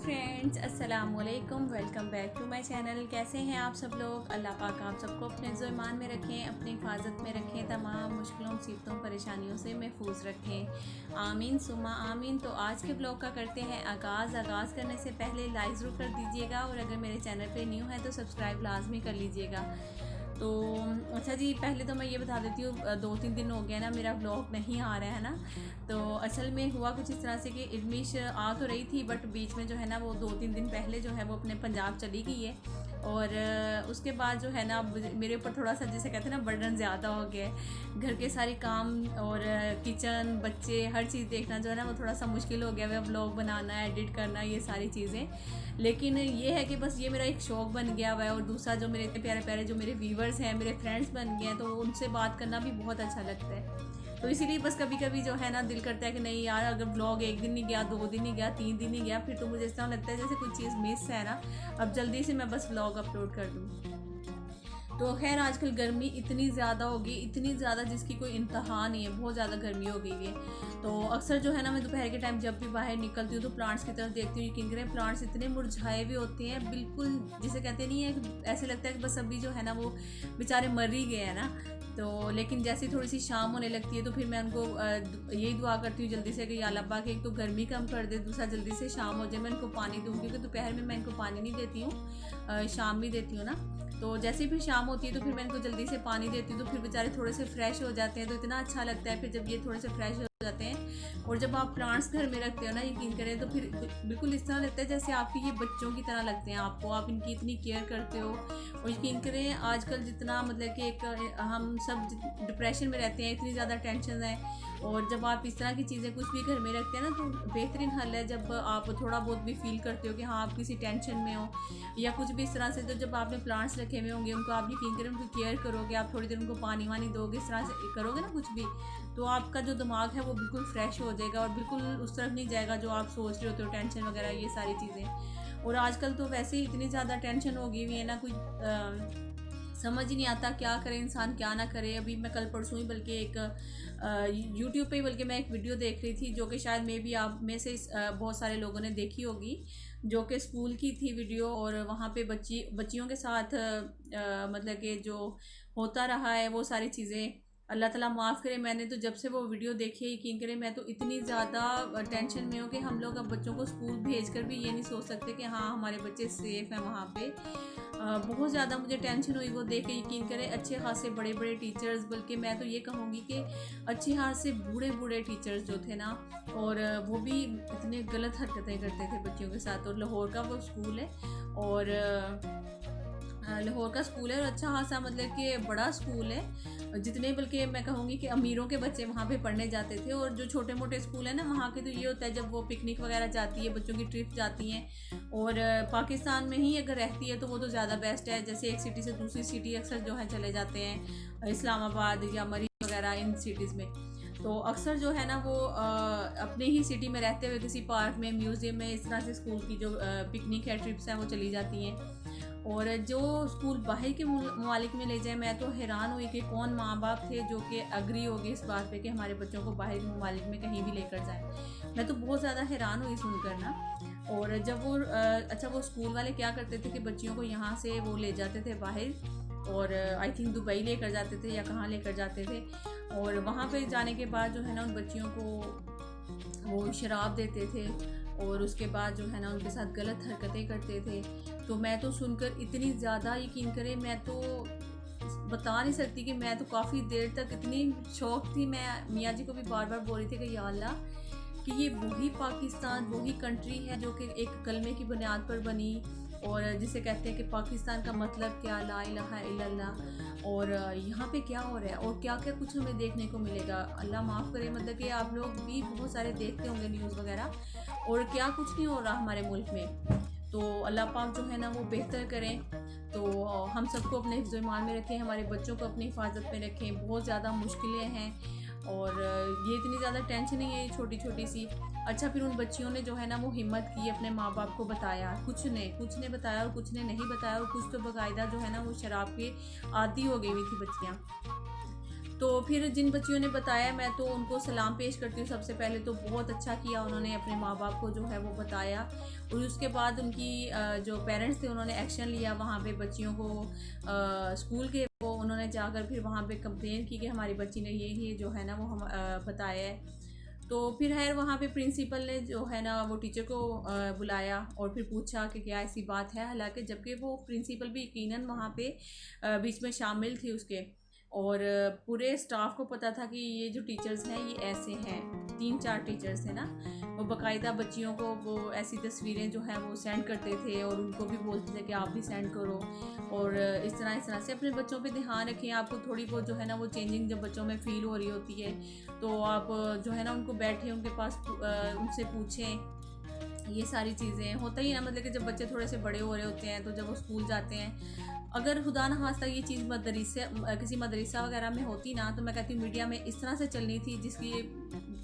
Friends, अस्सलाम वालेकुम। Welcome back to my channel. कैसे हैं आप सब लोग? अल्लाह पाक आप सबको अपने ईमान में रखें, अपनी हिफाजत में रखें, तमाम मुश्किलों मुसीबतों परेशानियों से महफूज रखें। आमीन सुमा आमीन। तो आज के ब्लॉग का करते हैं आगाज़ करने से पहले लाइक ज़रूर कर दीजिएगा और अगर मेरे चैनल पे न्यू है तो सब्सक्राइब लाजमी कर लीजिएगा। तो अच्छा जी, पहले तो मैं ये बता देती हूँ, 2-3 दिन हो गया ना मेरा ब्लॉग नहीं आ रहा है ना। तो असल में हुआ कुछ इस तरह से कि इडमिश आ तो रही थी, बट बीच में जो है ना वो 2-3 दिन पहले जो है वो अपने पंजाब चली गई है। और उसके बाद जो है ना मेरे ऊपर थोड़ा सा, जैसे कहते हैं ना, बर्डन ज़्यादा हो गया है। घर के सारे काम और किचन, बच्चे, हर चीज़ देखना जो है ना वो थोड़ा सा मुश्किल हो गया है। ब्लॉग बनाना, एडिट करना, ये सारी चीज़ें। लेकिन ये है कि बस ये मेरा एक शौक़ बन गया हुआ है। और दूसरा, जो मेरे इतने प्यारे प्यारे जो मेरे व्यूवर्स हैं, मेरे फ्रेंड्स बन गए हैं, तो उनसे बात करना भी बहुत अच्छा लगता है। तो इसीलिए बस कभी कभी जो है ना दिल करता है कि नहीं यार, अगर ब्लॉग 1 दिन नहीं गया, 2 दिन नहीं गया, 3 दिन नहीं गया, फिर तो मुझे इस तरह लगता है जैसे कोई चीज़ मिस है ना। अब जल्दी से मैं बस ब्लॉग अपलोड कर दूँ। तो खैर, आजकल गर्मी इतनी ज़्यादा होगी, इतनी ज़्यादा जिसकी कोई इंतहा नहीं है। बहुत ज़्यादा गर्मी हो गई है। तो अक्सर जो है ना मैं दोपहर के टाइम जब भी बाहर निकलती हूँ तो प्लांट्स की तरफ देखती हूँ। यकीन करें, प्लांट्स इतने मुरझाए हुए होते हैं, बिल्कुल जिसे कहते नहीं है, ऐसे लगता है कि बस अभी जो है ना वो बेचारे मर ही गए हैं ना। तो लेकिन जैसे थोड़ी सी शाम होने लगती है तो फिर मैं उनको यही दुआ करती हूँ जल्दी से कि या अल्लाह पाक एक तो गर्मी कम कर दे, दूसरा जल्दी से शाम हो जाए, मैं इनको पानी दूँ। क्योंकि दोपहर में मैं इनको पानी नहीं देती हूँ, शाम भी देती हूँ ना। तो जैसे ही फिर शाम होती है तो फिर मैं इनको जल्दी से पानी देती हूँ, तो फिर बेचारे थोड़े से फ्रेश हो जाते हैं। तो इतना अच्छा लगता है फिर जब ये थोड़े से फ्रेश हो जाते हैं। और जब आप प्लांट्स घर में रखते हो ना, यकीन करें, तो फिर बिल्कुल इस तरह लगता है जैसे आपके ये बच्चों की तरह लगते हैं आपको। आप इनकी इतनी केयर करते हो। और यकीन करें, आजकल जितना मतलब कि एक हम सब डिप्रेशन में रहते हैं, इतनी ज़्यादा टेंशन है। और जब आप इस तरह की चीज़ें कुछ भी घर में रखते हैं ना, तो बेहतरीन हल है जब आप थोड़ा बहुत भी फील करते हो कि हाँ आप किसी टेंशन में हो या कुछ भी इस तरह से। तो जब आपने प्लांट्स रखे हुए होंगे, उनको आप यकीन करें उनको केयर करोगे, आप थोड़ी देर उनको पानी वानी दोगे, इस तरह से करोगे ना कुछ भी, तो आपका जो दिमाग है वो बिल्कुल फ्रेश हो जाएगा और बिल्कुल उस तरफ नहीं जाएगा जो आप सोच रहे होते हो, टेंशन वगैरह, ये सारी चीज़ें। और आजकल तो वैसे ही इतनी ज़्यादा टेंशन हो गई हुई है ना, कुछ समझ ही नहीं आता क्या करे इंसान, क्या ना करे। अभी मैं कल परसों ही बल्कि एक यूट्यूब पे बल्कि मैं एक वीडियो देख रही थी, जो कि शायद मे भी आप में से बहुत सारे लोगों ने देखी होगी, जो कि स्कूल की थी वीडियो। और वहाँ पे बच्चियों के साथ मतलब कि जो होता रहा है वो सारी चीज़ें, अल्लाह ताला माफ़ करे। मैंने तो जब से वो वीडियो देखी है, यकीन करें, मैं तो इतनी ज़्यादा टेंशन में हूँ कि हम लोग अब बच्चों को स्कूल भेज कर भी ये नहीं सोच सकते कि हाँ हमारे बच्चे सेफ़ हैं वहाँ पे। बहुत ज़्यादा मुझे टेंशन हुई वो देख के। यकीन करें, अच्छे खासे बड़े बड़े टीचर्स, बल्कि मैं तो ये कहूँगी कि अच्छे खासे बूढ़े बूढ़े टीचर्स जो थे ना, और वो भी इतने गलत हरकतें करते थे बच्चियों के साथ। और लाहौर का वो स्कूल है, और लाहौर का स्कूल है, और अच्छा खासा मतलब कि बड़ा स्कूल है। जितने बल्कि मैं कहूँगी कि अमीरों के बच्चे वहाँ पे पढ़ने जाते थे। और जो छोटे मोटे स्कूल है ना वहाँ के, तो ये होता है जब वो पिकनिक वगैरह जाती है, बच्चों की ट्रिप जाती हैं और पाकिस्तान में ही अगर रहती है तो वो तो ज़्यादा बेस्ट है। जैसे एक सिटी से दूसरी सिटी अक्सर जो है चले जाते हैं, इस्लामाबाद या मरी वगैरह, इन सिटीज़ में। तो अक्सर जो है ना वो अपने ही सिटी में रहते हुए किसी पार्क में, म्यूज़ियम में, इस तरह से स्कूल की जो पिकनिक है, ट्रिप्स हैं, वो चली जाती हैं। और जो स्कूल बाहर के ममालिक में ले जाए, मैं तो हैरान हुई कि कौन माँ बाप थे जो कि अग्री हो गए इस बात पे कि हमारे बच्चों को बाहर के ममालिक में कहीं भी लेकर जाएं। मैं तो बहुत ज़्यादा हैरान हुई सुनकर ना। और जब वो अच्छा, वो स्कूल वाले क्या करते थे कि बच्चियों को यहाँ से वो ले जाते थे बाहर, और आई थिंक दुबई लेकर जाते थे या कहाँ लेकर जाते थे। और वहाँ पे जाने के बाद जो है ना उन बच्चियों को वो शराब देते थे, और उसके बाद जो है ना उनके साथ गलत हरकतें करते थे। तो मैं तो सुनकर इतनी ज़्यादा, यकीन करें, मैं तो बता नहीं सकती कि मैं तो काफ़ी देर तक इतनी शौक थी। मैं मियाँ जी को भी बार बार बोल रही थी कि या अल्लाह, कि ये वही पाकिस्तान, वही कंट्री है जो कि एक कलमे की बुनियाद पर बनी, और जिसे कहते हैं कि पाकिस्तान का मतलब क्या, ला इलाहा इल्लल्लाह। और यहाँ पे क्या हो रहा है और क्या क्या कुछ हमें देखने को मिलेगा, अल्लाह माफ़ करे। मतलब कि आप लोग भी बहुत सारे देखते होंगे न्यूज़ वगैरह, और क्या कुछ नहीं हो रहा हमारे मुल्क में। तो अल्लाह पाक जो है ना वो बेहतर करें। तो हम सबको अपने हिफ्ज़ ईमान में रखें, हमारे बच्चों को अपनी हिफाजत में रखें। बहुत ज़्यादा मुश्किलें हैं, और ये इतनी ज़्यादा टेंशन नहीं है, ये छोटी छोटी सी। अच्छा, फिर उन बच्चियों ने जो है ना वो हिम्मत की, अपने माँ बाप को बताया। कुछ ने बताया और कुछ ने नहीं बताया, और कुछ तो बाकायदा जो है ना वो शराब के आदी हो गई हुई थी बच्चियाँ। तो फिर जिन बच्चियों ने बताया मैं तो उनको सलाम पेश करती हूँ। सबसे पहले तो बहुत अच्छा किया उन्होंने, अपने माँ बाप को जो है वो बताया, और उसके बाद उनकी जो पेरेंट्स थे उन्होंने एक्शन लिया वहाँ पे बच्चियों को स्कूल के वो उन्होंने जाकर फिर वहाँ पे कंप्लेन की कि हमारी बच्ची ने ये जो है ना वो हम बताया है। तो फिर है वहाँ पे प्रिंसिपल ने जो है ना वो टीचर को बुलाया और फिर पूछा कि क्या ऐसी बात है, हालांकि जबकि वो प्रिंसिपल भी यकीनन वहाँ पे बीच में शामिल थी उसके, और पूरे स्टाफ को पता था कि ये जो टीचर्स हैं ये ऐसे हैं। 3-4 टीचर्स थे ना, वो बाकायदा बच्चियों को वो ऐसी तस्वीरें जो हैं वो सेंड करते थे और उनको भी बोलते थे कि आप भी सेंड करो, और इस तरह से अपने बच्चों पे ध्यान रखें। आपको थोड़ी बहुत जो है ना वो चेंजिंग जब बच्चों में फ़ील हो रही होती है तो आप जो है ना उनको बैठे उनके पास उनसे पूछें। ये सारी चीज़ें होता ही ना, मतलब कि जब बच्चे थोड़े से बड़े हो रहे होते हैं तो जब वो स्कूल जाते हैं, अगर खुदा न खास्ता ये चीज़ किसी मदरसा वगैरह में होती ना, तो मैं कहती हूँ मीडिया में इस तरह से चलनी थी जिसकी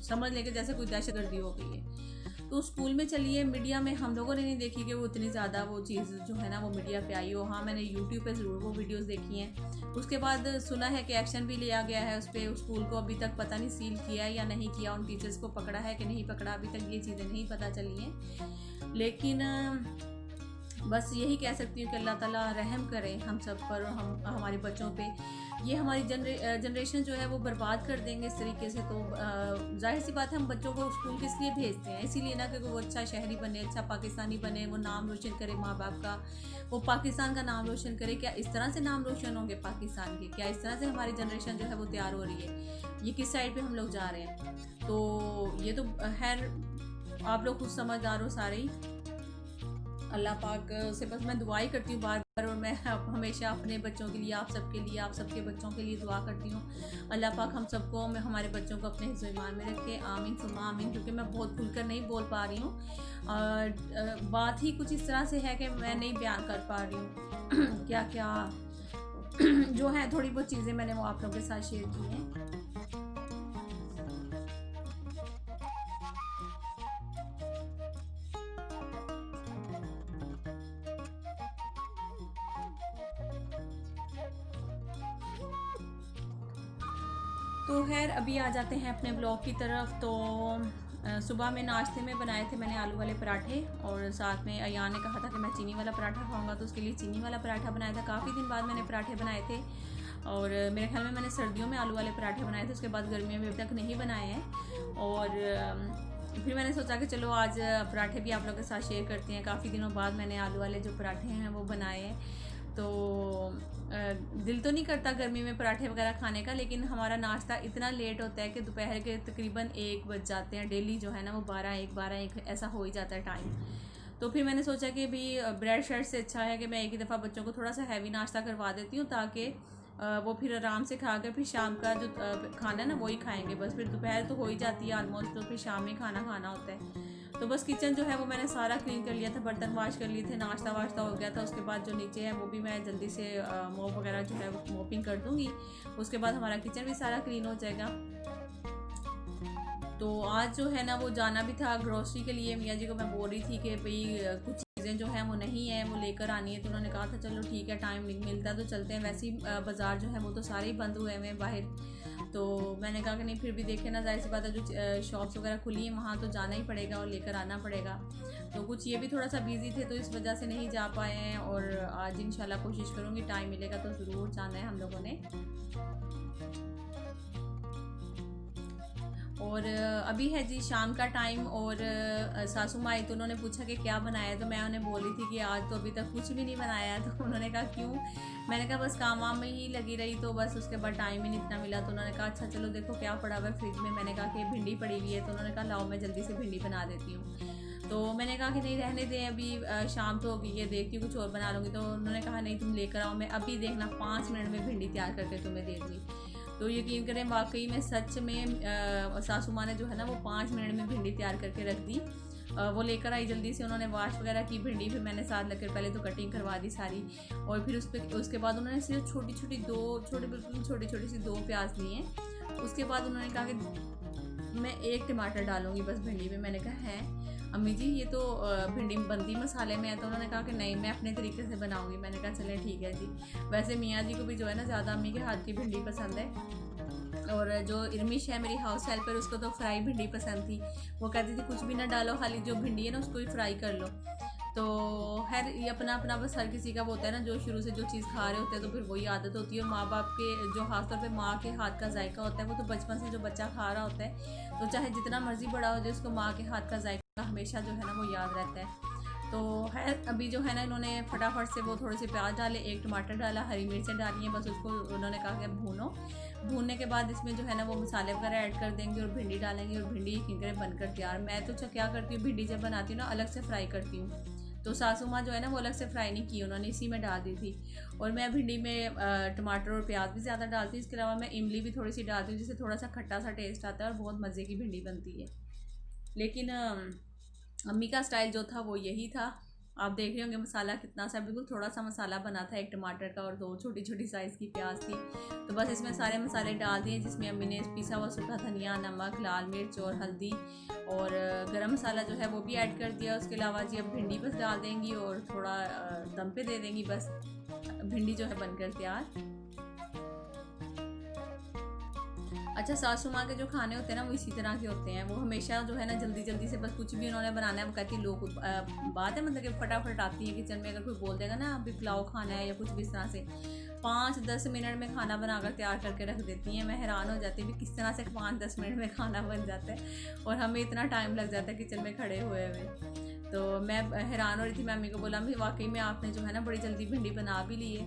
समझ लेके जैसे कोई दहशतगर्दी हो गई है। तो स्कूल में चलिए, मीडिया में हम लोगों ने नहीं देखी कि वो इतनी ज़्यादा वो चीज़ जो है ना वो मीडिया पे आई हो। हाँ, मैंने यूट्यूब पे ज़रूर वो वीडियोस देखी हैं। उसके बाद सुना है कि एक्शन भी लिया गया है उस पर। स्कूल को अभी तक पता नहीं सील किया है या नहीं किया, उन टीचर्स को पकड़ा है कि नहीं पकड़ा, अभी तक ये चीज़ें नहीं पता चली हैं। लेकिन बस यही कह सकती हूँ कि अल्लाह ताला रहम करें हम सब पर, हम हमारे बच्चों पे। ये हमारी जनरेशन जो है वो बर्बाद कर देंगे इस तरीके से। तो जाहिर सी बात है, हम बच्चों को स्कूल किस लिए भेजते हैं? इसीलिए ना कि वो अच्छा शहरी बने, अच्छा पाकिस्तानी बने, वो नाम रोशन करे माँ बाप का, वो पाकिस्तान का नाम रोशन करे। क्या इस तरह से नाम रोशन होंगे पाकिस्तान के? क्या इस तरह से हमारी जनरेशन जो है वो तैयार हो रही है? ये किस साइड पर हम लोग जा रहे हैं? तो ये तो खैर आप लोग खुद समझदार हो सारे ही। अल्लाह पाक से बस मैं दुआ ही करती हूँ बार बार, और मैं हमेशा अपने बच्चों के लिए, आप सबके लिए, आप सबके बच्चों के लिए दुआ करती हूँ। अल्लाह पाक हम सबको, मैं हमारे बच्चों को अपने हिफ्ज़ ईमान में रखे। आमीन सुम्मा आमीन। क्योंकि मैं बहुत खुलकर नहीं बोल पा रही हूँ, बात ही कुछ इस तरह से है कि मैं नहीं बयान कर पा रही हूँ क्या क्या जो है थोड़ी बहुत चीज़ें मैंने वो आप लोगों के साथ शेयर की हैं। तो खैर अभी आ जाते हैं अपने ब्लॉग की तरफ। तो सुबह में नाश्ते में बनाए थे मैंने आलू वाले पराठे, और साथ में अयान ने कहा था कि मैं चीनी वाला पराठा खाऊंगा, तो उसके लिए चीनी वाला पराठा बनाया था। काफ़ी दिन बाद मैंने पराठे बनाए थे, और मेरे ख्याल में मैंने सर्दियों में आलू वाले पराठे बनाए थे, उसके बाद गर्मियों में अभी तक नहीं बनाए हैं। और फिर मैंने सोचा कि चलो आज पराठे भी आप लोगों के साथ शेयर करते हैं। काफ़ी दिनों बाद मैंने आलू वाले जो पराठे हैं वो बनाए हैं। तो दिल तो नहीं करता गर्मी में पराठे वगैरह खाने का, लेकिन हमारा नाश्ता इतना लेट होता है कि दोपहर के तकरीबन 1 बज जाते हैं डेली जो है ना वो 12-1 ऐसा हो ही जाता है टाइम। तो फिर मैंने सोचा कि भी ब्रेड शेड से अच्छा है कि मैं एक ही दफ़ा बच्चों को थोड़ा सा हैवी नाश्ता करवा देती हूँ, ताकि वो फिर आराम से खा कर फिर शाम का जो खाना है ना वही खाएंगे। बस फिर दोपहर तो हो ही जाती है ऑलमोस्ट, तो फिर शाम में खाना खाना होता है। तो बस किचन जो है वो मैंने सारा क्लीन कर लिया था, बर्तन वाश कर लिए थे, नाश्ता वाश्ता हो गया था। उसके बाद जो नीचे है वो भी मैं जल्दी से मोप वगैरह जो है वो मोपिंग कर दूँगी। उसके बाद हमारा किचन भी सारा क्लीन हो जाएगा। तो आज जो है ना वो जाना भी था ग्रोसरी के लिए। मियाँ जी को मैं बोल रही थी कि भाई कुछ चीज़ें जो हैं वो नहीं है, वो लेकर आनी है। तो उन्होंने कहा था चलो ठीक है, टाइम नहीं मिलता तो चलते हैं। वैसे ही बाज़ार जो है वो तो सारे ही बंद हुए हैं बाहर। तो मैंने कहा कि नहीं, फिर भी देखे ना, जाहिर सी बात है जो शॉप्स वगैरह खुली हैं वहाँ तो जाना ही पड़ेगा और लेकर आना पड़ेगा। तो कुछ ये भी थोड़ा सा बिज़ी थे तो इस वजह से नहीं जा पाए हैं, और आज इंशाल्लाह कोशिश करूँगी, टाइम मिलेगा तो ज़रूर जाना है हम लोगों ने। और अभी है जी शाम का टाइम, और सासू माँ आई तो उन्होंने पूछा कि क्या बनाया है, तो मैं उन्हें बोली थी कि आज तो अभी तक कुछ भी नहीं बनाया है। तो उन्होंने कहा क्यों? मैंने कहा बस काम वाम में ही लगी रही, तो बस उसके बाद टाइम ही नहीं इतना मिला। तो उन्होंने कहा अच्छा चलो देखो क्या पड़ा हुआ है फ्रिज में। मैंने कहा कि भिंडी पड़ी हुई है, तो उन्होंने कहा लाओ मैं जल्दी से भिंडी बना देती हूँ। तो मैंने कहा कि नहीं रहने दें, अभी शाम तो हो गई है, देखती हूँ कुछ और बना लूँगी। तो उन्होंने कहा नहीं तुम लेकर आओ, मैं अभी देखना 5 मिनट में भिंडी तैयार करके तुम्हें दे दूँगी। तो यकीन करें वाकई में सच में सासू माँ ने जो है ना वो 5 मिनट में भिंडी तैयार करके रख दी। वो लेकर आई जल्दी से, उन्होंने वाश वगैरह की भिंडी, फिर मैंने साथ लगकर पहले तो कटिंग करवा दी सारी, और फिर उसके बाद उन्होंने सिर्फ बिल्कुल छोटी छोटी सी 2 प्याज लिए। उसके बाद उन्होंने कहा कि मैं 1 टमाटर डालूंगी बस भिंडी में। मैंने कहा है अम्मी जी ये तो भिंडी बनती मसाले में है। तो उन्होंने कहा कि नहीं मैं अपने तरीके से बनाऊंगी। मैंने कहा चलें ठीक है जी। वैसे मियाँ जी को भी जो है ना ज़्यादा अम्मी के हाथ की भिंडी पसंद है। और जो इरमिश है मेरी हाउस हेल्पर, उसको तो फ्राई भिंडी पसंद थी। वो कहती थी कुछ भी ना डालो, खाली जो भिंडी है ना उसको ही फ्राई कर लो। तो खैर ये अपना अपना बस हर किसी का वो होता है ना, जो शुरू से जो चीज़ खा रहे होते हैं तो फिर वही आदत होती है। और माँ बाप के जो खासतौर पे माँ के हाथ का जायका होता है वो तो बचपन से जो बच्चा खा रहा होता है, तो चाहे जितना मर्जी बड़ा हो जाए उसको माँ के हाथ का जायका हमेशा जो है ना वो याद रहता है। तो है अभी जो है ना इन्होंने फटाफट से वो थोड़े से प्याज डाले, एक टमाटर डाला, हरी मिर्चें डाली हैं, बस उसको उन्होंने कहा कि भूनो। भूनने के बाद इसमें जो है ना वो मसाले वगैरह ऐड कर देंगे और भिंडी डालेंगे और भिंडी किंकरे बनकर तैयार। मैं तो क्या करती हूँ, भिंडी जब बनाती हूँ ना अलग से फ्राई करती हूँ, तो सासू माँ जो है ना वो अलग से फ्राई नहीं की, उन्होंने इसी में डाल दी थी। और मैं भिंडी में टमाटर और प्याज भी ज़्यादा डालती हूँ, इसके अलावा मैं इमली भी थोड़ी सी डालती हूँ, जिससे थोड़ा सा खट्टा सा टेस्ट आता है और बहुत मज़े की भिंडी बनती है। लेकिन अम्मी का स्टाइल जो था वो यही था। आप देख रहे होंगे मसाला कितना सा, बिल्कुल थोड़ा सा मसाला बना था, एक टमाटर का और 2 छोटी छोटी साइज़ की प्याज थी। तो बस इसमें सारे मसाले डाल दिए, जिसमें अम्मी ने पिसा हुआ सूखा धनिया, नमक, लाल मिर्च और हल्दी और गरम मसाला जो है वो भी ऐड कर दिया। उसके अलावा जी अब भिंडी बस डाल देंगी और थोड़ा दम पे दे देंगी, बस भिंडी जो है बनकर तैयार। अच्छा, सासू माँ के जो खाने होते हैं ना वो इसी तरह के होते हैं। वो हमेशा जो है ना जल्दी जल्दी से बस कुछ भी उन्होंने बनाना है, वो कहती है लोग बात है मतलब कि फटाफट आती है किचन में। अगर कोई बोल देगा ना अभी पुलाव खाना है या कुछ भी इस तरह से, 5-10 मिनट में खाना बनाकर तैयार करके रख देती हैं। मैं हैरान हो जाती हूँ कि किस तरह से 5-10 मिनट में खाना बन जाता है और हमें इतना टाइम लग जाता है किचन में खड़े हुए हुए। तो मैं हैरान हो रही थी, मैं मम्मी को बोला भी वाकई में आपने जो है ना बड़ी जल्दी भिंडी बना भी ली है।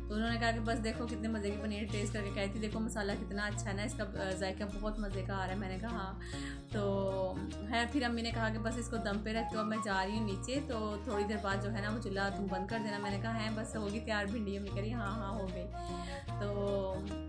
तो उन्होंने कहा कि बस देखो कितने मज़े की पनीर, टेस्ट करके कही थी देखो मसाला कितना अच्छा है ना, इसका जायका बहुत मज़े का आ रहा है। मैंने कहा हाँ। तो है फिर अम्मी ने कहा कि बस इसको दम पे रख दो, मैं जा रही हूँ नीचे, तो थोड़ी देर बाद जो है ना वो चूल्हा तुम बंद कर देना। मैंने कहा है बस होगी तैयार भिंडी। अम्मी कह रही हाँ हाँ हो गई।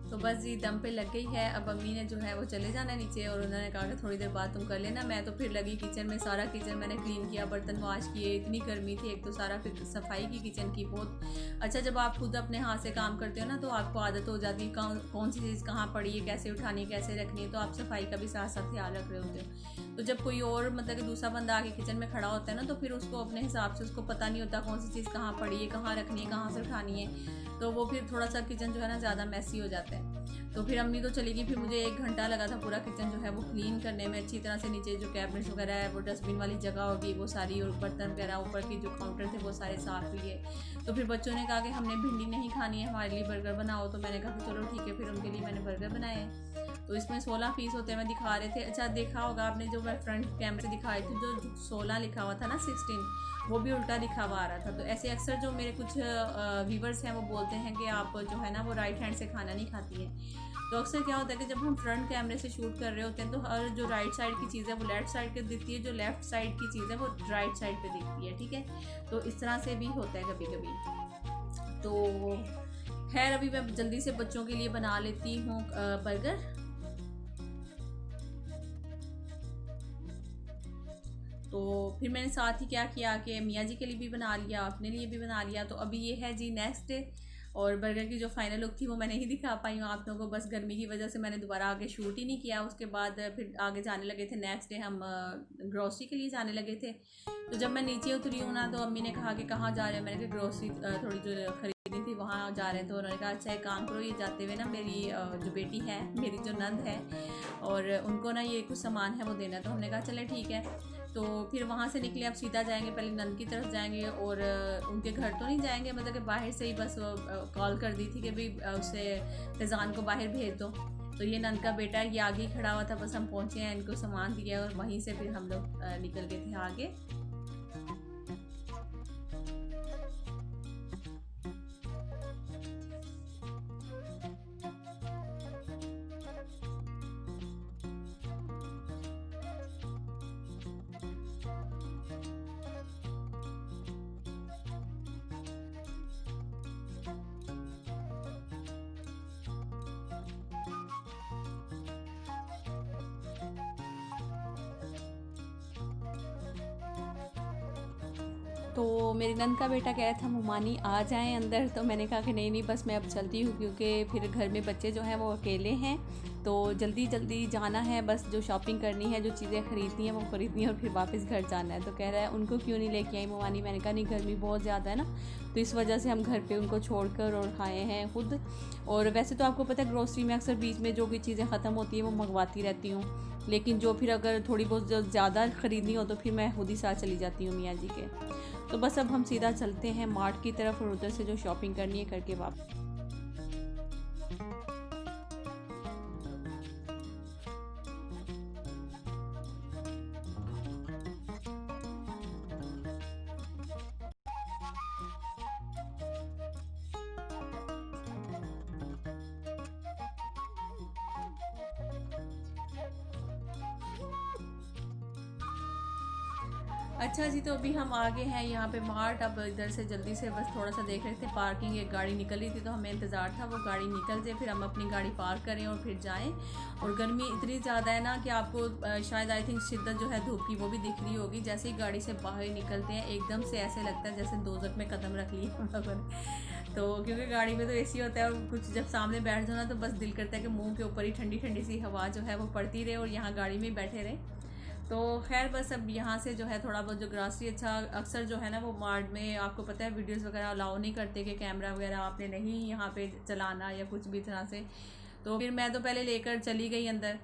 तो बस जी दम पे लग गई है। अब अम्मी ने जो है वो चले जाना नीचे और उन्होंने कहा कि थोड़ी देर बाद तुम कर लेना। मैं तो फिर लगी किचन में, सारा किचन मैंने क्लीन किया, बर्तन वॉश किए, इतनी गर्मी थी एक तो सारा फिर सफाई की किचन की बहुत। अच्छा, जब आप खुद अपने हाथ से काम करते हो ना तो आपको आदत हो जाती है कौन सी चीज़ कहाँ पड़ी है, कैसे उठानी है, कैसे रखनी है, तो आप सफाई का भी साथ साथ ख्याल रख रहे होते हो। तो जब कोई और मतलब कि दूसरा बंदा आके किचन में खड़ा होता है ना तो फिर उसको अपने हिसाब से उसको पता नहीं होता कौन सी चीज़ कहाँ पड़ी है, कहाँ रखनी है, कहाँ से उठानी है, तो वो फिर थोड़ा सा किचन जो है ना ज़्यादा मैसी हो जाता है। तो फिर अम्मी तो चली गई, फिर मुझे 1 घंटा लगा था पूरा किचन जो है वो क्लीन करने में, अच्छी तरह से नीचे जो कैबिनेट्स वगैरह है वो डस्टबिन वाली जगह होगी वो सारी, और बर्तन वगैरह ऊपर की जो काउंटर थे वो सारे साफ़ किए। तो फिर बच्चों ने कहा कि हमने भिंडी नहीं खानी है, हमारे लिए बर्गर बनाओ। तो मैंने कहा कि चलो ठीक है, फिर उनके लिए मैंने बर्गर बनाए। तो इसमें 16 पीस होते हैं, मैं दिखा रहे थे। अच्छा देखा होगा आपने जो मैं फ्रंट कैमरे से दिखाई थी, जो 16 लिखा हुआ था ना 16, वो भी उल्टा लिखा हुआ आ रहा था। तो ऐसे अक्सर जो मेरे कुछ व्यूवर्स हैं वो बोलते हैं कि आप जो है ना वो राइट हैंड से खाना नहीं खाती हैं। तो अक्सर क्या होता है कि जब हम फ्रंट कैमरे से शूट कर रहे होते हैं तो हर जो राइट साइड की चीज़ है वो लेफ़्ट साइड पे दिखती है, जो लेफ़्ट साइड की चीज़ है वो राइट साइड पे दिखती है, ठीक है। तो इस तरह से भी होता है कभी कभी। तो खैर अभी मैं जल्दी से बच्चों के लिए बना लेती हूँ बर्गर। तो फिर मैंने साथ ही क्या किया कि मियाँ जी के लिए भी बना लिया, अपने लिए भी बना लिया। तो अभी ये है जी नेक्स्ट डे, और बर्गर की जो फाइनल लुक थी वो मैं नहीं दिखा पाई हूँ आप लोगों को, बस गर्मी की वजह से मैंने दोबारा आगे शूट ही नहीं किया। उसके बाद फिर आगे जाने लगे थे, नेक्स्ट डे हम ग्रोसरी के लिए जाने लगे थे। तो जब मैं नीचे उतरी हूँ ना तो अम्मी ने कहा कि कहाँ जा रहे हैं, मैंने कहा ग्रोसरी थोड़ी जो खरीदनी थी वहाँ जा रहे हैं। तो उन्होंने कहा अच्छा एक काम करो, ये जाते हुए ना मेरी जो बेटी है, मेरी जो नंद है, और उनको ना ये कुछ सामान है वो देना। तो हमने कहा चले ठीक है। तो फिर वहाँ से निकले, अब सीधा जाएंगे, पहले नंद की तरफ जाएंगे और उनके घर तो नहीं जाएंगे, मतलब कि बाहर से ही बस कॉल कर दी थी कि भाई उसे फैज़ान को बाहर भेज दो। तो ये नंद का बेटा है, ये आगे ही खड़ा हुआ था, बस हम पहुँचे हैं, इनको सामान दिया और वहीं से फिर हम लोग निकल गए थे आगे। तो मेरी नंद का बेटा कह रहा था मुमानी आ जाएं अंदर, तो मैंने कहा कि नहीं नहीं बस मैं अब चलती हूँ, क्योंकि फिर घर में बच्चे जो हैं वो अकेले हैं तो जल्दी जल्दी जाना है, बस जो शॉपिंग करनी है, जो चीज़ें ख़रीदनी है वो ख़रीदनी है और फिर वापस घर जाना है। तो कह रहा है उनको क्यों नहीं लेके आई मवानी। मैंने कहा नहीं, गर्मी बहुत ज़्यादा है ना, तो इस वजह से हम घर पे उनको छोड़कर और आए हैं खुद। और वैसे तो आपको पता है ग्रोसरी में अक्सर बीच में जो भी चीज़ें ख़त्म होती हैं वो मंगवाती रहती हूँ, लेकिन जो फिर अगर थोड़ी बहुत जो ज़्यादा ख़रीदनी हो तो फिर मैं खुद ही साथ चली जाती हूँ मियाँ जी के। तो बस अब हम सीधा चलते हैं मार्ट की तरफ और उधर से जो शॉपिंग करनी है करके वापस। अच्छा जी, तो अभी हम आगे हैं यहाँ पे मार्ट। अब इधर से जल्दी से बस थोड़ा सा देख रहे थे, पार्किंग एक गाड़ी निकल रही थी तो हमें इंतज़ार था वो गाड़ी निकल जाए, फिर हम अपनी गाड़ी पार्क करें और फिर जाएं। और गर्मी इतनी ज़्यादा है ना कि आपको शायद आई थिंक शिद्दत जो है धूप की वो भी दिख रही होगी। जैसे ही गाड़ी से बाहर निकलते हैं एकदम से ऐसे लगता है जैसे दोज़ख में कदम रख लिए तो क्योंकि गाड़ी में तो एसी होता है और कुछ जब सामने बैठ जाओ ना तो बस दिल करता है कि मुँह के ऊपर ही ठंडी ठंडी सी हवा जो है वो पड़ती रहे और यहाँ गाड़ी में ही बैठे रहे। तो खैर बस अब यहाँ से जो है थोड़ा बहुत जो ग्रॉसरी, अच्छा अक्सर जो है ना वो मार्ट में आपको पता है वीडियोस वगैरह अलाउ नहीं करते कि कैमरा वगैरह आपने नहीं यहाँ पे चलाना या कुछ भी तरह से। तो फिर मैं तो पहले लेकर चली गई अंदर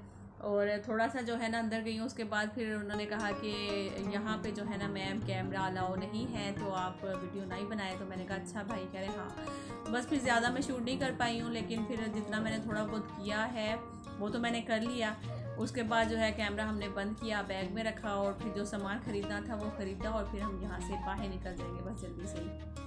और थोड़ा सा जो है ना अंदर गई हूँ, उसके बाद फिर उन्होंने कहा कि यहाँ पे जो है ना मैम कैमरा अलाउ नहीं है तो आप वीडियो नहीं बनाए। तो मैंने कहा अच्छा भाई, कह रहे हाँ। बस फिर ज़्यादा मैं शूट नहीं कर पाई हूँ, लेकिन फिर जितना मैंने थोड़ा बहुत किया है वो तो मैंने कर लिया। उसके बाद जो है कैमरा हमने बंद किया, बैग में रखा और फिर जो सामान ख़रीदना था वो ख़रीदा और फिर हम यहाँ से बाहर निकल जाएंगे बस जल्दी से ही।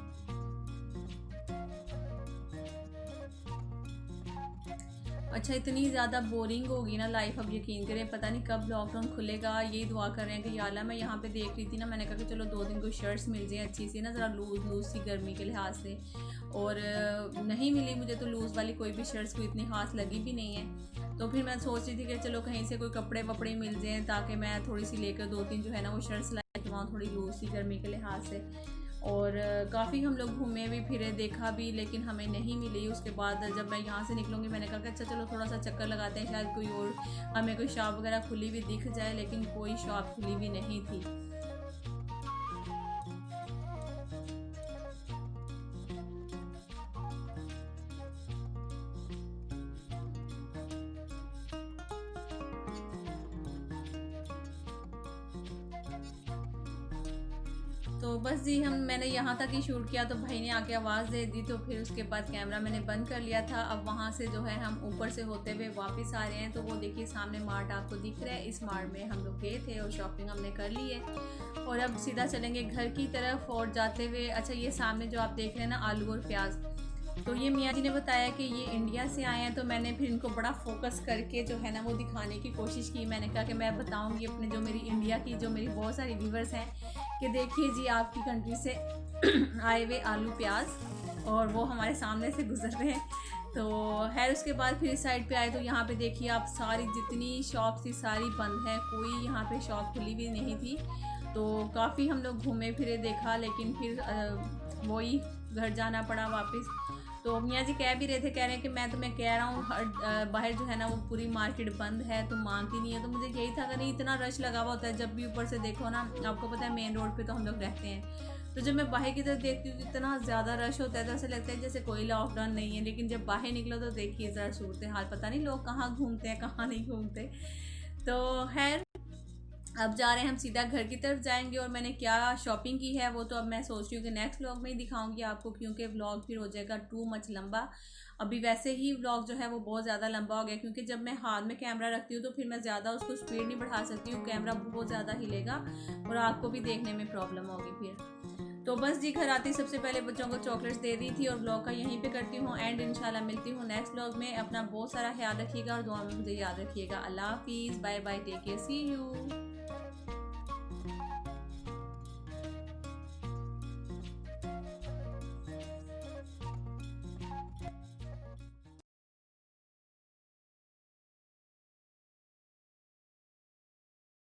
अच्छा, इतनी ज़्यादा बोरिंग होगी ना लाइफ, अब यकीन करें पता नहीं कब लॉकडाउन खुलेगा। यही दुआ कर रहे हैं कि या अल्लाह। मैं यहाँ पे देख रही थी ना, मैंने कहा कि चलो 2 दिन कोई शर्ट्स मिल जाए अच्छी सी ना, ज़रा लूज़ लूज़ सी गर्मी के लिहाज से। और नहीं मिली मुझे तो लूज़ वाली कोई भी शर्ट्स, कोई इतनी खास लगी भी नहीं है। तो फिर मैं सोच रही थी कि चलो कहीं से कोई कपड़े वपड़े मिल जाएँ ताकि मैं थोड़ी सी लेकर 2-3 जो है ना वो शर्ट्स लाई कि वहाँ थोड़ी लूज़ सी गर्मी के लिहाज से। और काफ़ी हम लोग घूमे भी फिरे, देखा भी, लेकिन हमें नहीं मिली। उसके बाद जब मैं यहाँ से निकलूँगी मैंने कहा कि अच्छा चलो थोड़ा सा चक्कर लगाते हैं, शायद कोई और हमें कोई शॉप वगैरह खुली हुई दिख जाए, लेकिन कोई शॉप खुली हुई नहीं थी। तो बस जी मैंने यहाँ तक ही शूट किया तो भाई ने आके आवाज़ दे दी, तो फिर उसके बाद कैमरा मैंने बंद कर लिया था। अब वहाँ से जो है हम ऊपर से होते हुए वापस आ रहे हैं। तो वो देखिए सामने मार्ट आपको दिख रहा है, इस मार्ट में हम लोग गए थे और शॉपिंग हमने कर ली है और अब सीधा चलेंगे घर की तरफ। और जाते हुए अच्छा ये सामने जो आप देख रहे हैं ना आलू और प्याज, तो ये मियाँ जी ने बताया कि ये इंडिया से आए हैं। तो मैंने फिर इनको बड़ा फोकस करके जो है ना वो दिखाने की कोशिश की। मैंने कहा कि मैं बताऊंगी अपने जो मेरी इंडिया की जो मेरी बहुत सारी व्यूवर्स हैं कि देखिए जी आपकी कंट्री से आए हुए आलू प्याज, और वो हमारे सामने से गुजर रहे हैं। तो खैर उसके बाद फिर इस साइड पे आए तो यहाँ पे देखिए आप सारी जितनी शॉप थी सारी बंद है, कोई यहाँ पे शॉप खुली भी नहीं थी। तो काफ़ी हम लोग घूमे फिरे, देखा, लेकिन फिर वही घर जाना पड़ा वापस। तो मियाँ जी कह भी रहे थे, कह रहे हैं कि मैं तुम्हें कह रहा हूँ बाहर जो है ना वो पूरी मार्केट बंद है, तुम मांगती नहीं है। तो मुझे यही था कि नहीं, इतना रश लगा हुआ होता है जब भी ऊपर से देखो ना, आपको पता है मेन रोड पे तो हम लोग रहते हैं, तो जब मैं बाहर की तरफ देखती हूँ तो इतना ज़्यादा रश होता है तो ऐसा लगता है जैसे कोई लॉकडाउन नहीं है। लेकिन जब बाहर निकलो तो देखिए ज़रा सूरत हाल, पता नहीं लोग कहाँ घूमते हैं कहाँ नहीं घूमते। तो खैर अब जा रहे हैं हम सीधा घर की तरफ जाएंगे। और मैंने क्या शॉपिंग की है वो तो अब मैं सोच रही हूँ कि नेक्स्ट व्लॉग में ही दिखाऊंगी आपको, क्योंकि व्लॉग फिर हो जाएगा टू मच लंबा। अभी वैसे ही व्लॉग जो है वो बहुत ज़्यादा लंबा हो गया, क्योंकि जब मैं हाथ में कैमरा रखती हूँ तो फिर मैं ज़्यादा उसको स्पीड नहीं बढ़ा सकती हूँ, कैमरा बहुत ज़्यादा हिलेगा और आपको भी देखने में प्रॉब्लम होगी फिर। तो बस जी घर आती सबसे पहले बच्चों को चॉकलेट्स दे दी थी और व्लॉग का यहीं पे करती हूँ एंड। इंशाल्लाह मिलती हूँ नेक्स्ट व्लॉग में। अपना बहुत सारा ख्याल रखिएगा और दुआ में मुझे याद रखिएगा। अल्लाह हाफिज़, bye bye, take care, see you.